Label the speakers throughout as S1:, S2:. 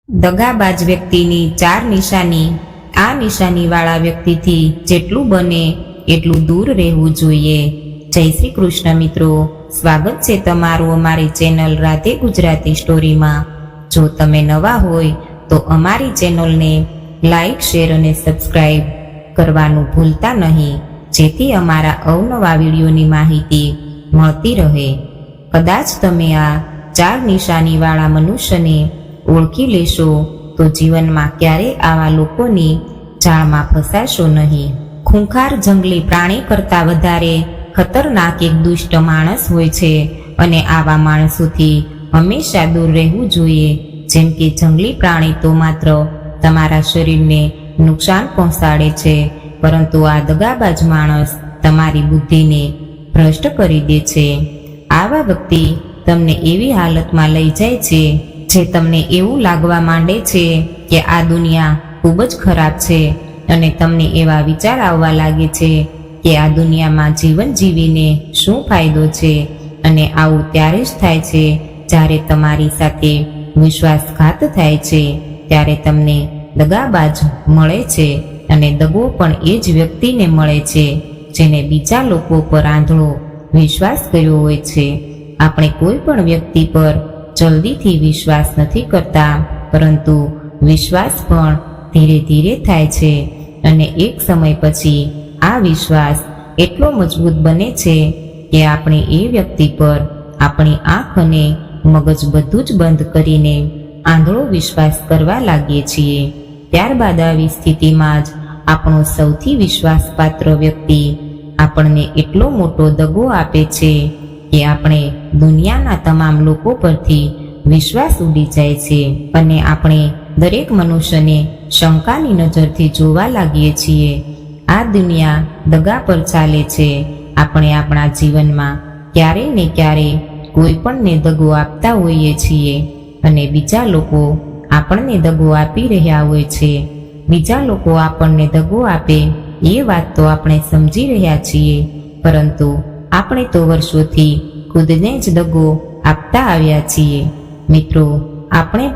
S1: દગાબાજ વ્યક્તિની 4 નિશાની। આ નિશાનીવાળા વ્યક્તિથી જેટલું બને એટલું દૂર રહેવું જોઈએ। જય શ્રી કૃષ્ણ મિત્રો, સ્વાગત છે તમારું અમારી ચેનલ રાધે ગુજરાતી સ્ટોરીમાં। જો તમે નવા હોય તો અમારી ચેનલને લાઈક, શેર અને સબસ્ક્રાઈબ કરવાનું ભૂલતા નહીં, જેથી અમારા અવનવા વિડીયોની માહિતી મળતી રહે। કદાચ તમે આ 4 નિશાનીવાળા મનુષ્યને ઓળખી લેશો તો જીવનમાં ક્યારેય આવા લોકોની જાળમાં ફસાશો નહીં। ખૂંખાર જંગલી પ્રાણી કરતાં વધારે ખતરનાક એક દુષ્ટ માણસ હોય છે અને આવા માણસોથી હંમેશા દૂર રહેવું જોઈએ। જેમ કે જંગલી પ્રાણી તો માત્ર તમારા શરીરને નુકસાન પહોંચાડે છે, પરંતુ આ દગાબાજ માણસ તમારી બુદ્ધિને ભ્રષ્ટ કરી દે છે। આવા વ્યક્તિ તમને એવી હાલતમાં લઈ જાય છે જે તમને એવું લાગવા માંડે છે કે આ દુનિયા ખૂબ જ ખરાબ છે અને તમને એવા વિચાર આવવા લાગે છે કે આ દુનિયામાં જીવન જીવીને શું ફાયદો છે। અને આવું ત્યારે જ થાય છે જ્યારે તમારી સાથે વિશ્વાસઘાત થાય છે, ત્યારે તમને દગાબાજ મળે છે અને દગો પણ એ જ વ્યક્તિને મળે છે જેને બીજા લોકો પર આંધળો વિશ્વાસ કર્યો હોય છે। આપણે કોઈ પણ વ્યક્તિ પર જલ્દીથી વિશ્વાસ નથી કરતા, પરંતુ વિશ્વાસ પણ ધીરે ધીરે થાય છે અને એક સમય પછી આ વિશ્વાસ એટલો મજબૂત બને છે કે આપણે એ વ્યક્તિ પર આપણી આંખ અને મગજ બધું જ બંધ કરીને આંધળો વિશ્વાસ કરવા લાગીએ છીએ। ત્યારબાદ આવી સ્થિતિમાં જ આપણો સૌથી વિશ્વાસપાત્ર વ્યક્તિ આપણને એટલો મોટો દગો આપે છે કે આપણે દુનિયાના તમામ લોકો પરથી વિશ્વાસ ઉડી જાય છે અને આપણે દરેક મનુષ્યને શંકાની નજરથી જોવા લાગીએ છીએ। આ દુનિયા દગા પર ચાલે છે। આપણે આપણા જીવનમાં ક્યારેય ને ક્યારેય કોઈ પણને દગો આપતા હોઈએ છીએ અને બીજા લોકો આપણને દગો આપી રહ્યા હોય છે। બીજા લોકો આપણને દગો આપે એ વાત તો આપણે સમજી રહ્યા છીએ, પરંતુ આપણે તો વર્ષોથી ખુદને જ દગો આપતા આવ્યા છીએ। મિત્રો, આપણે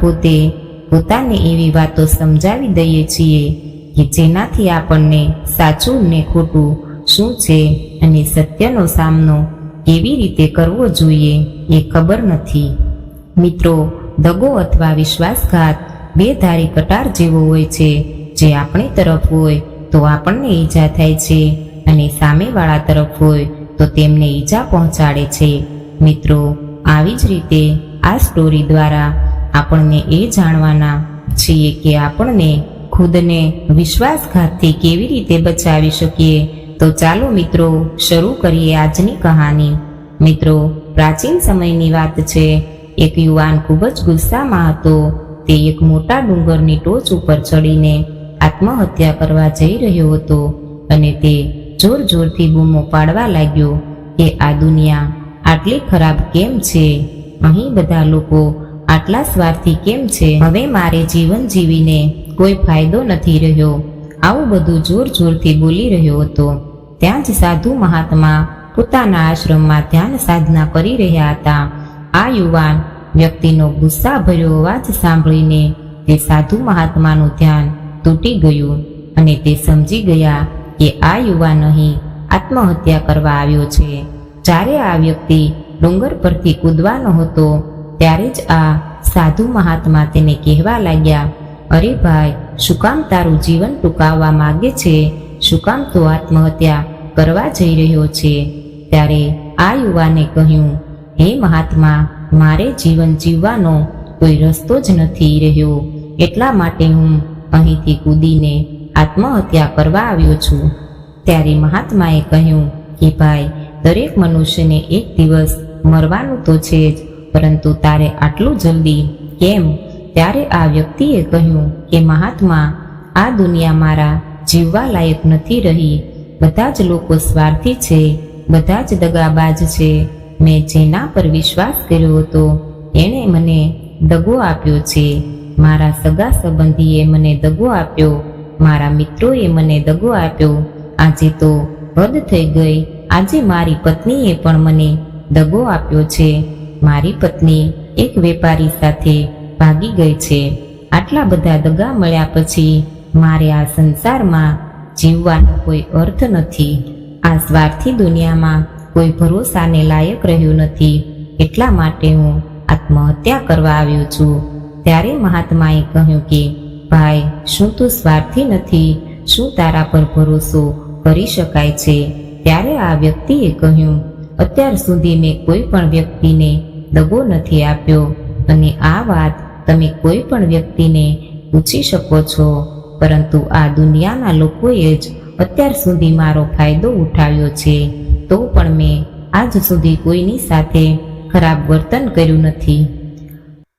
S1: પોતાને એવી વાતો સમજાવી દઈએ છીએ કે જેનાથી આપણને સાચું ને ખોટું શું છે અને સત્યનો સામનો કેવી રીતે કરવો જોઈએ એ ખબર નથી। મિત્રો, દગો અથવા વિશ્વાસઘાત બે ધારી કટાર જેવો હોય છે, જે આપણી તરફ હોય તો આપણને ઈજા થાય છે અને સામેવાળા તરફ હોય તો તેમને ઈજા પહોંચાડે છે। મિત્રો, આવી જ રીતે આ સ્ટોરી દ્વારા આપણને એ જાણવાના છીએ કે આપણને ખુદને વિશ્વાસઘાતથી કેવી રીતે બચાવી શકીએ। તો ચાલો મિત્રો, શરૂ કરીએ આજની કહાની। મિત્રો, પ્રાચીન સમયની વાત છે। એક યુવાન ખૂબ જ ગુસ્સામાં હતો। તે એક મોટા ડુંગરની ટોચ ઉપર ચડીને આત્મહત્યા કરવા જઈ રહ્યો હતો અને તે જોર જોરથી બૂમો પાડવા લાગ્યો કે આ દુનિયા આટલી ખરાબ કેમ છે? અહીં બધા લોકો આટલા સ્વાર્થી કેમ છે? હવે મારે જીવન જીવીને કોઈ ફાયદો નથી રહ્યો। આવું બધું જોર જોરથી બોલી રહ્યો હતો। ત્યાં જ સાધુ મહાત્મા પોતાના આશ્રમમાં ધ્યાન સાધના કરી રહ્યા હતા। આ યુવાન વ્યક્તિનો ગુસ્સાભર્યો અવાજ સાંભળીને તે સાધુ મહાત્માનું ધ્યાન તૂટી ગયું અને તે સમજી ગયા કે આ યુવાન અહીં આત્મહત્યા કરવા આવ્યો છે। જ્યારે આ વ્યક્તિ ડુંગર પરથી કૂદવાનો હતો ત્યારે જ આ સાધુ મહાત્મા તેને કહેવા લાગ્યા, અરે ભાઈ, શું કામ તારું જીવન ટૂંકાવવા માંગે છે? શું કામ તું આત્મહત્યા કરવા જઈ રહ્યો છે? ત્યારે આ યુવાને કહ્યું, હે મહાત્મા, મારે જીવન જીવવાનો કોઈ રસ્તો જ નથી રહ્યો, એટલા માટે હું અહીંથી કૂદીને આત્મહત્યા કરવા આવ્યો છું। ત્યારે મહાત્માએ કહ્યું કે ભાઈ, દરેક મનુષ્યને એક દિવસ મરવાનું તો છે જ, પરંતુ તારે આટલું જલ્દી કેમ? ત્યારે આ વ્યક્તિએ કહ્યું કે મહાત્મા, આ દુનિયા મારા જીવવા લાયક નથી રહી। બધા જ લોકો સ્વાર્થી છે, બધા જ દગાબાજ છે। મેં જેના પર વિશ્વાસ કર્યો હતો એણે મને દગો આપ્યો છે। મારા સગા સંબંધીએ મને દગો આપ્યો, મારા મિત્રોએ મને દગો આપ્યો। આજે તો હદ થઈ ગઈ। આજે મારી પત્નીએ પણ મને દગો આપ્યો છે। મારી પત્ની એક વેપારી સાથે ભાગી ગઈ છે। આટલા બધા દગા મળ્યા પછી મારે આ સંસારમાં જીવવાનો કોઈ અર્થ નથી. આ સ્વાર્થી દુનિયામાં કોઈ ભરોસાને લાયક રહ્યું નથી. એટલા માટે હું આત્મહત્યા કરવા આવ્યો છું. ત્યારે મહાત્માએ કહ્યું કે ભાઈ, શું તું સ્વાર્થી નથી? શું તારા પર ભરોસો કરી શકાય છે? ત્યારે આ વ્યક્તિએ કહ્યું, અત્યાર સુધી મેં કોઈ પણ વ્યક્તિને દગો નથી આપ્યો અને આ વાત તમે કોઈ પણ વ્યક્તિને પૂછી શકો છો. પરંતુ આ દુનિયાના લોકોએ જ અત્યાર સુધી મારો ફાયદો ઉઠાવ્યો છે. તો પણ મેં આજ સુધી કોઈની સાથે ખરાબ વર્તન કર્યું નથી.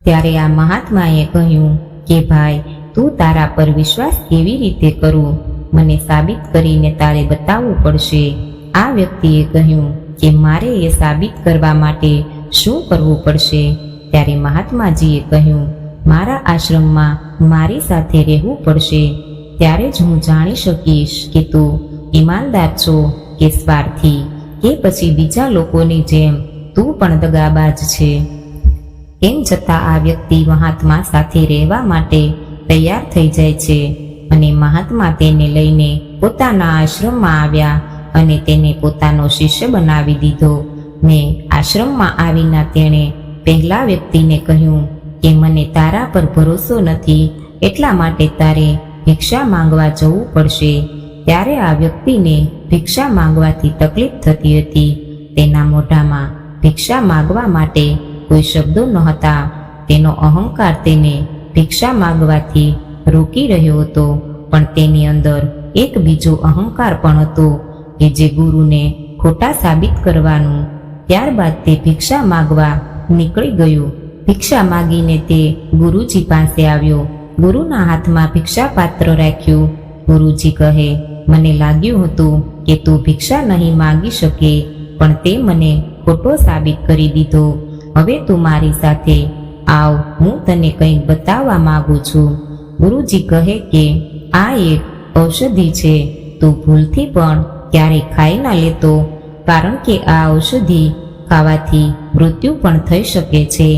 S1: ત્યારે આ મહાત્માએ કહ્યું કે ભાઈ, તું તારા પર વિશ્વાસ કેવી રીતે કરું? મને સાબિત કરીને તારે બતાવવું પડશે. આ વ્યક્તિએ કહ્યું કે મારે એ સાબિત કરવા માટે શું કરવું પડશે? ત્યારે મહાત્માજીએ કહ્યું, મારા આશ્રમમાં મારી સાથે રહેવું પડશે. ત્યારે જ હું જાણી શકીશ કે તું ઈમાનદાર છો કે સ્વાર્થી, કે પછી બીજા લોકોની જેમ તું પણ દગાબાજ છે. એમ છતાં આ વ્યક્તિ મહાત્મા સાથે રહેવા માટે તૈયાર થઈ જાય છે અને મહાત્મા તેને લઈને પોતાના આશ્રમમાં આવ્યા અને તેને પોતાનો શિષ્ય બનાવી દીધો. ને આશ્રમમાં આવીને તેણે પહેલા વ્યક્તિને કહ્યું કે મને તારા પર ભરોસો નથી, એટલા માટે તારે ભિક્ષા માંગવા જવું પડશે. ત્યારે આ વ્યક્તિને ભિક્ષા માંગવાથી તકલીફ થતી હતી. તેના મોઢામાં ભિક્ષા માંગવા માટે કોઈ શબ્દો નહોતા. તેનો અહંકાર તેને ભિક્ષા માંગવાથી રોકી રહ્યો હતો. પણ તેની અંદર એક બીજો અહંકાર પણ હતો કે જે ગુરુને ખોટા સાબિત કરવાનું. ત્યારબાદ તે ભિક્ષા માંગવા નીકળી ગયો. ભિક્ષા માંગીને તે ગુરુજી પાસે આવ્યો. ગુરુના હાથમાં ભિક્ષા પાત્ર રાખ્યું. ગુરુજી કહે, મને લાગ્યું હતું કે તું ભિક્ષા નહીં માંગી શકે, પણ તે મને ખોટો સાબિત કરી દીધો. હવે તું મારી સાથે આવ, હું તને કંઈક બતાવવા માંગુ છું. ગુરુજી કહે કે આ એક ઔષધિ છે, તું ભૂલથી પણ ક્યારેય ખાઈ ના લેતો, કારણ કે આ ઔષધિ ખાવાથી મૃત્યુ પણ થઈ શકે છે.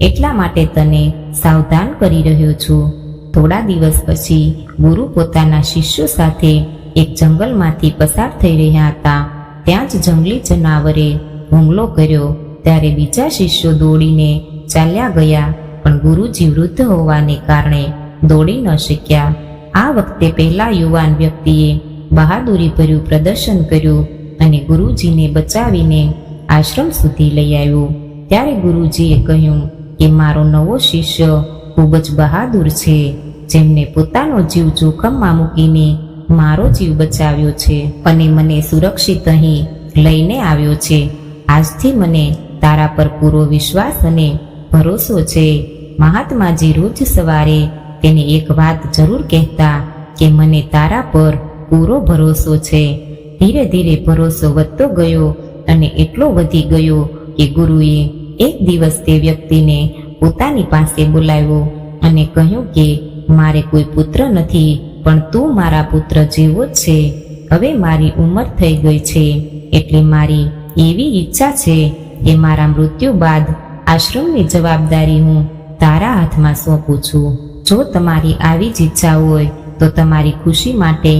S1: એટલા માટે તને સાવધાન કરી રહ્યો છું. થોડા દિવસ પછી ગુરુ પોતાના શિષ્યો સાથે એક જંગલમાંથી પસાર થઈ રહ્યા હતા. ત્યાં જ જંગલી જનાવરે હુમલો કર્યો. ત્યારે બીજા શિષ્યો દોડીને ચાલ્યા ગયા, પણ ગુરુજી વૃદ્ધ હોવાને કારણે દોડી ન શક્યા. આ વખતે પહેલા યુવાન વ્યક્તિએ બહાદુરીભર્યું પ્રદર્શન કર્યું અને ગુરુજીને બચાવીને આશ્રમ સુધી લઈ આવ્યો. ત્યારે ગુરુજીએ કહ્યું કે મારો નવો શિષ્ય ખૂબ જ બહાદુર છે, જેમને પોતાનો જીવ જોખમમાં મૂકીને મારો જીવ બચાવ્યો છે અને મને સુરક્ષિત અહીં લઈને આવ્યો છે. આજથી મને તારા પર પૂરો વિશ્વાસ અને ભરોસો છે. મહાત્માજી રોજ સવારે તેને એક વાત જરૂર કહેતા કે મને તારા પર પૂરો ભરોસો છે. ધીરે ધીરે ભરોસો વધતો ગયો અને એટલો વધી ગયો કે ગુરુએ એક દિવસ તે વ્યક્તિને પોતાની પાસે બોલાવ્યો અને કહ્યું કે મારે કોઈ પુત્ર નથી, પણ તું મારા પુત્ર જેવો જ છે. હવે મારી ઉંમર થઈ ગઈ છે, એટલે મારી એવી ઈચ્છા છે કે મારા મૃત્યુ બાદ આશ્રમની જવાબદારી હું તારા હાથમાં સોંપું છું. જો તમારી આવી જ ઈચ્છા હોય તો તમારી ખુશી માટે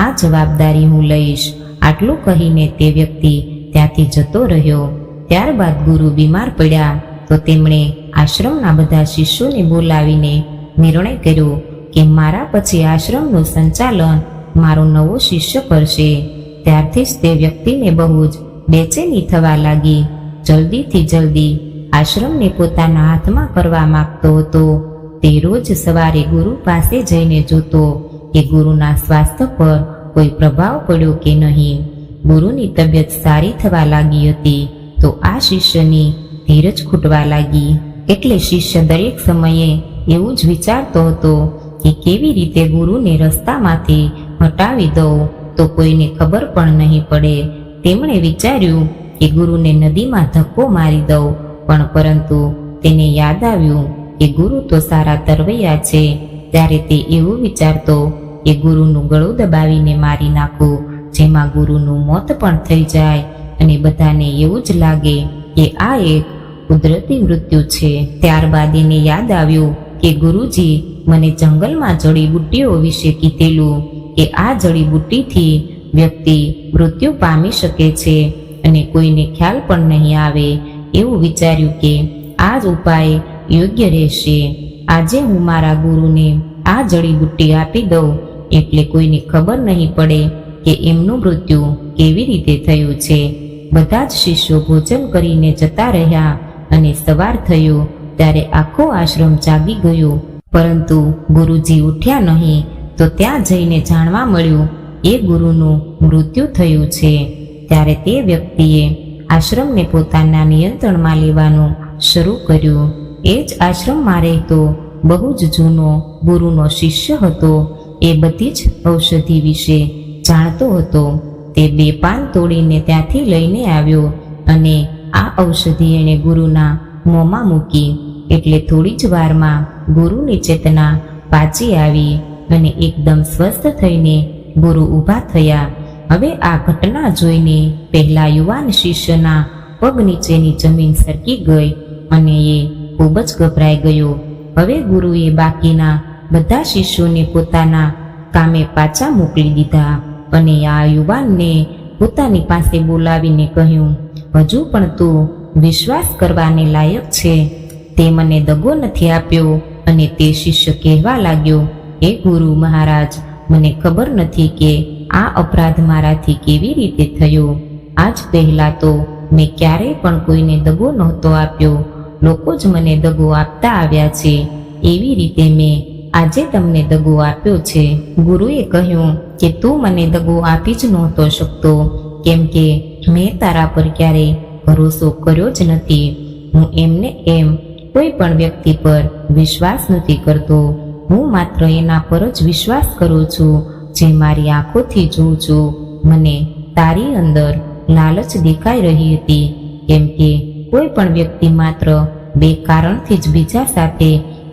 S1: આ જવાબદારી હું લઈશ. આટલું કહીને તે વ્યક્તિ ત્યાંથી જતો રહ્યો. ત્યારબાદ ગુરુ બીમાર પડ્યા તો તેમણે આશ્રમના બધા શિષ્યોને બોલાવીને નિર્ણય કર્યો કે મારા પછી આશ્રમનું સંચાલન મારો નવો શિષ્ય કરશે. ત્યારથી જ તે વ્યક્તિને બહુ જ બેચેની થવા લાગી. જલ્દીથી જલ્દી આશ્રમને પોતાના હાથમાં કરવા માંગતો હતો. તે રોજ સવારે ગુરુ પાસે જઈને જોતો કે ગુરુના સ્વાસ્થ્ય પર કોઈ પ્રભાવ પડ્યો કે નહીં. ગુરુની તબિયત સારી થવા લાગી હતી તો આ શિષ્યની ધીરજ ખૂટવા લાગી. એટલે શિષ્ય દરેક સમયે એવું જ વિચારતો હતો કે કેવી રીતે ગુરુને રસ્તામાંથી હટાવી દઉં તો કોઈને ખબર પણ નહીં પડે. તેમણે વિચાર્યું કે ગુરુને નદીમાં ધક્કો મારી દઉં, પણ પરંતુ તેને યાદ આવ્યું કે ગુરુ તો સારા તરવૈયા છે. ત્યારે તે એવું વિચારતો કે ગુરુનું ગળું દબાવીને મારી નાખું, જેમાં ગુરુનું મોત પણ થઈ જાય અને બધાને એવું જ લાગે કે આ એક કુદરતી મૃત્યુ છે. ત્યારબાદ એને યાદ આવ્યું કે ગુરુજી મને જંગલમાં જડીબુટ્ટીઓ વિશે કીધેલું કે આ જડીબુટ્ટીથી વ્યક્તિ મૃત્યુ પામી શકે છે અને કોઈને ખ્યાલ પણ નહીં આવે. એવું વિચાર્યું કે આ જ ઉપાય યોગ્ય રહેશે. આજે હું મારા ગુરુને આ જડીબુટ્ટી આપી દઉં એટલે કોઈને ખબર નહીં પડે કે એમનું મૃત્યુ કેવી રીતે થયું છે. બધા જ શિષ્યો ભોજન કરીને જતા રહ્યા અને સવાર થયું ત્યારે આખો આશ્રમ જાગી ગયો, પરંતુ ગુરુજી ઉઠ્યા નહીં. તો ત્યાં જઈને જાણવા મળ્યું એ ગુરુનું મૃત્યુ થયું છે. ત્યારે તે વ્યક્તિએ આશ્રમને પોતાના નિયંત્રણમાં લેવાનું શરૂ કર્યું. એ જ આશ્રમમાં રહેતો બહુ જ જૂનો ગુરુનો શિષ્ય હતો. એ બધી જ ઔષધિ વિશે જાણતો હતો. તે 2 પાન તોડીને ત્યાંથી લઈને આવ્યો અને આ ઔષધિ એણે ગુરુના મોંમાં મૂકી. એટલે થોડી જ વારમાં ગુરુની ચેતના પાછી આવી અને એકદમ સ્વસ્થ થઈને ગુરુ ઊભા થયા. હવે આ ઘટના જોઈને પહેલા યુવાન શિષ્યના પગ નીચેની જમીન સરકી ગઈ અને એ ખૂબ જ ગભરાઈ ગયો. હવે ગુરુએ બાકીના બધા શિષ્યોને પોતાના કામે પાછા મોકલી દીધા અને આ યુવાનને પોતાની પાસે બોલાવીને કહ્યું, હજુ પણ તું વિશ્વાસ કરવાને લાયક છે. તે મને દગો નથી આપ્યો. અને તે શિષ્ય કહેવા લાગ્યો, હે ગુરુ મહારાજ, મને ખબર નથી કે આ અપરાધ મારાથી કેવી રીતે થયો. આજ પહેલા તો મેં ક્યારેય પણ કોઈને દગો નહોતો આપ્યો. લોકો જ મને દગો આપતા આવ્યા છે. એવી રીતે મેં આજે તમને દગો આપ્યો છે. ગુરુએ કહ્યું કે તું મને દગો આપી જ નહોતો શકતો, કેમ કે મેં તારા પર ક્યારેય ભરોસો કર્યો જ નથી. હું એમને એમ કોઈ પણ વ્યક્તિ પર વિશ્વાસ નથી કરતો. હું માત્ર એના પર જ વિશ્વાસ કરું છું જે મારી આંખોથી જોઉં છું. મને તારી અંદર લાલચ દેખાઈ રહી હતી, કેમ કે કોઈ પણ વ્યક્તિ માત્ર 2 કારણથી જ બીજા સાથે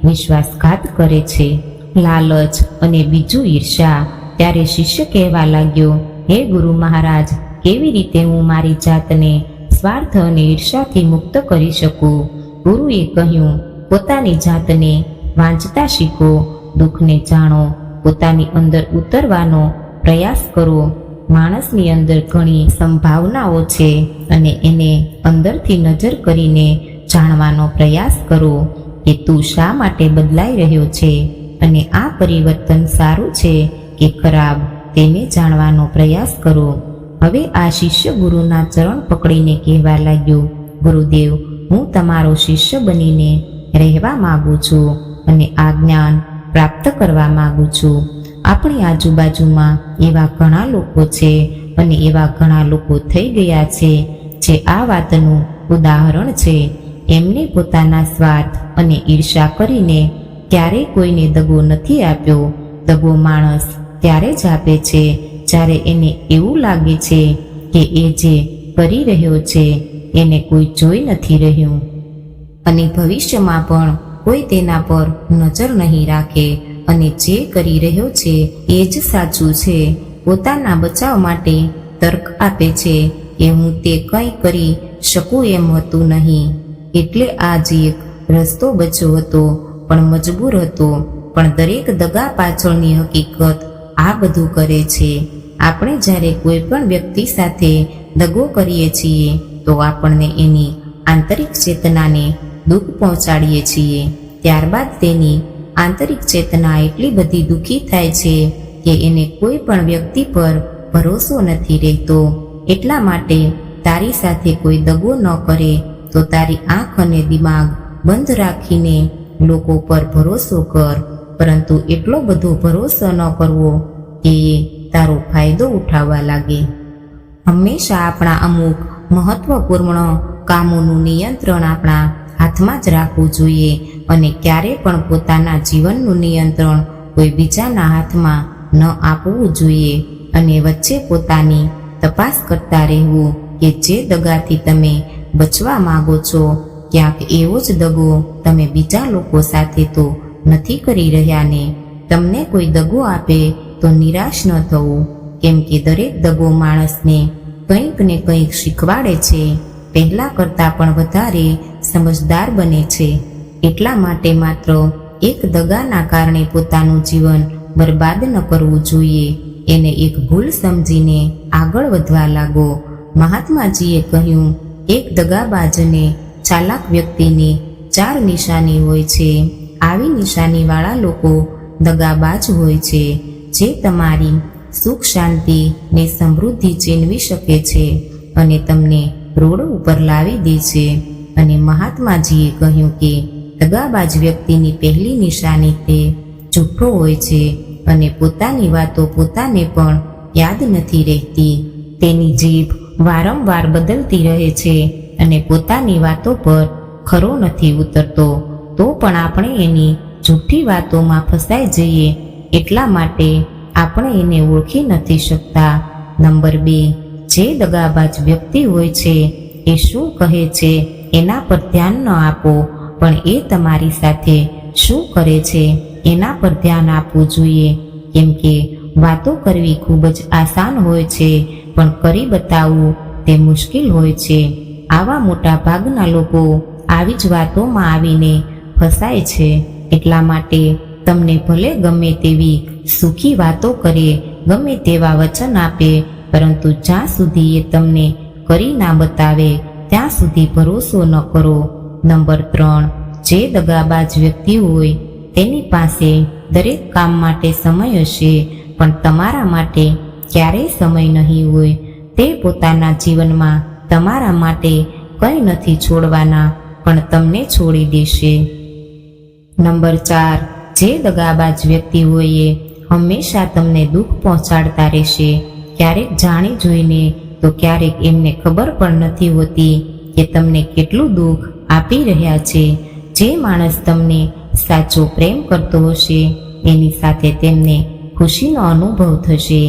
S1: વિશ્વાસઘાત કરે છે, લાલચ અને બીજું ઈર્ષા. ત્યારે શિષ્ય કહેવા લાગ્યો, હે ગુરુ મહારાજ, કેવી રીતે હું મારી જાતને સ્વાર્થ અને ઈર્ષાથી મુક્ત કરી શકું? ગુરુએ કહ્યું, પોતાની જાતને વાંચતા શીખો, દુઃખને જાણો, પોતાની અંદર ઉતરવાનો પ્રયાસ કરો. માણસની અંદર ઘણી સંભાવનાઓ છે અને એને અંદરથી નજર કરીને જાણવાનો પ્રયાસ કરો કે તું શા માટે બદલાઈ રહ્યો છે અને આ પરિવર્તન સારું છે કે ખરાબ, તેને જાણવાનો પ્રયાસ કરો. હવે આ શિષ્ય ગુરુના ચરણ પકડીને કહેવા લાગ્યો, ગુરુદેવ, હું તમારો શિષ્ય બનીને રહેવા માંગુ છું અને આ જ્ઞાન પ્રાપ્ત કરવા માંગુ છું. આપણી આજુબાજુમાં એવા ઘણા લોકો છે અને એવા ઘણા લોકો થઈ ગયા છે જે આ વાતનું ઉદાહરણ છે. એમને પોતાના સ્વાર્થ અને ઈર્ષા કરીને ક્યારેય કોઈને દગો નથી આપ્યો. દગો માણસ ત્યારે જ આપે છે જ્યારે એને એવું લાગે છે કે એ જે કરી રહ્યો છે એને કોઈ જોઈ નથી રહ્યું અને ભવિષ્યમાં પણ કોઈ તેના પર નજર નહીં રાખે અને જે કરી રહ્યો છે એ જ સાચું છે. પોતાના બચાવ માટે તર્ક આપે છે કે હું તે કંઈ કરી શકું એમ હતું નહીં, એટલે આ જ એક રસ્તો બચ્યો હતો, પણ મજબૂર હતો. પણ દરેક દગા પાછળની હકીકત આ બધું કરે છે. આપણે જ્યારે કોઈ પણ વ્યક્તિ સાથે દગો કરીએ છીએ તો આપણને એની આંતરિક ચેતનાને દુઃખ પહોંચાડીએ છીએ. ત્યારબાદ તેની આંતરિક ચેતના એટલી બધી દુઃખી થાય છે કે એને કોઈ પણ વ્યક્તિ પર ભરોસો નથી રહેતો. એટલા માટે તારી સાથે કોઈ દગો ન કરે તો તારી આંખ અને દિમાગ બંધ રાખીને લોકો પર ભરોસો કર, પરંતુ એટલો બધો ભરોસો ન કરવો કે એ તારો ફાયદો ઉઠાવવા લાગે. હંમેશા આપણા અમુક મહત્વપૂર્ણ કામોનું નિયંત્રણ આપણા હાથમાં જ રાખવું જોઈએ અને ક્યારેય પણ પોતાના જીવનનું નિયંત્રણ કોઈ બીજાના હાથમાં ન આપવું જોઈએ. અને વચ્ચે પોતાની તપાસ કરતા રહેવું કે જે દગાથી તમે બચવા માંગો છો, ક્યાંક એવો જ દગો તમે બીજા લોકો સાથે તો નથી કરી રહ્યા ને. તમને કોઈ દગો આપે તો નિરાશ ન થવું, કેમ કે દરેક દગો માણસને કંઈક ને કંઈક શીખવાડે છે, પહેલા કરતાં પણ વધારે સમજદાર બને છે. એટલા માટે માત્ર એક દગાના કારણે પોતાનું જીવન બરબાદ ન કરવું જોઈએ. એને એક ભૂલ સમજીને આગળ વધવા લાગો. મહાત્માજીએ કહ્યું, એક દગાબાજને ચાલાક વ્યક્તિની 4 નિશાની હોય છે. આવી નિશાનીવાળા લોકો દગાબાજ હોય છે, જે તમારી સુખ શાંતિ ને સમૃદ્ધિ છીનવી શકે છે અને તમને રોડ ઉપર લાવી દે છે. અને મહાત્માજીએ કહ્યું કે દગાબાજ વ્યક્તિની પહેલી નિશાની તે જૂઠો હોય છે અને પોતાની વાતો પોતાને પણ યાદ નથી રહેતી. તેની જીભ વારંવાર બદલતી રહે છે અને પોતાની વાતો પર ખરો નથી ઉતરતો. તો પણ આપણે એની જૂઠી વાતોમાં ફસાઈ જઈએ એટલા માટે આપણે એને ઓળખી નથી શકતા. નંબર 2, જે દગાબાજ વ્યક્તિ હોય છે એ શું કહે છે એના પર ધ્યાન ન આપો, પણ એ તમારી સાથે શું કરે છે એના પર ધ્યાન આપવું જોઈએ. કેમ કે વાતો કરવી ખૂબ જ આસાન હોય છે, પણ કરી બતાવવું તે મુશ્કેલ હોય છે. આવા મોટા ભાગના લોકો આવી જ વાતોમાં આવીને ફસાય છે. એટલા માટે તમને ભલે ગમે તેવી સુખી વાતો કરે, ગમે તેવા વચન આપે, પરંતુ જ્યાં સુધી એ તમને કરી ના બતાવે ત્યાં સુધી ભરોસો ન કરો. નંબર 3, જે દગાબાજ વ્યક્તિ હોય તેની પાસે દરેક કામ માટે સમય હશે, પણ તમારા માટે ક્યારેય સમય નહીં હોય. તે પોતાના જીવનમાં તમારા માટે કંઈ નથી છોડવાના, પણ તમને છોડી દેશે. નંબર 4, જે દગાબાજ વ્યક્તિ હોય એ હંમેશા તમને દુઃખ પહોંચાડતા રહેશે. ક્યારેક જાણી જોઈને તો ક્યારેક એમને ખબર પણ નથી હોતી કે તમને કેટલું દુઃખ આપી રહ્યા છે. જે માણસ તમને સાચો પ્રેમ કરતો હશે એની સાથે તેમને ખુશીનો અનુભવ થશે.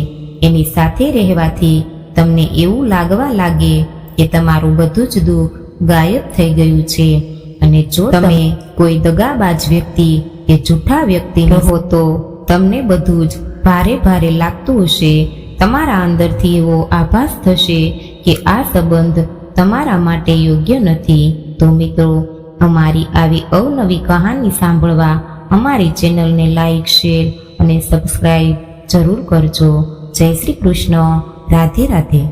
S1: એની સાથે રહેવાથી તમને એવું લાગવા લાગે કે તમારું બધું જ દુઃખ ગાયબ થઈ ગયું છે. અને જો તમે કોઈ દગાબાજ વ્યક્તિ કે જૂઠા વ્યક્તિ રહો તો તમને બધું જ ભારે ભારે લાગતું હશે. તમારા અંદરથી એવો આભાસ થશે કે આ સંબંધ તમારા માટે યોગ્ય નથી. તો મિત્રો, અમારી આવી અવનવી કહાની સાંભળવા અમારી ચેનલને લાઈક, શેર અને સબસ્ક્રાઈબ જરૂર કરજો. જય શ્રી કૃષ્ણ. રાધે રાધે.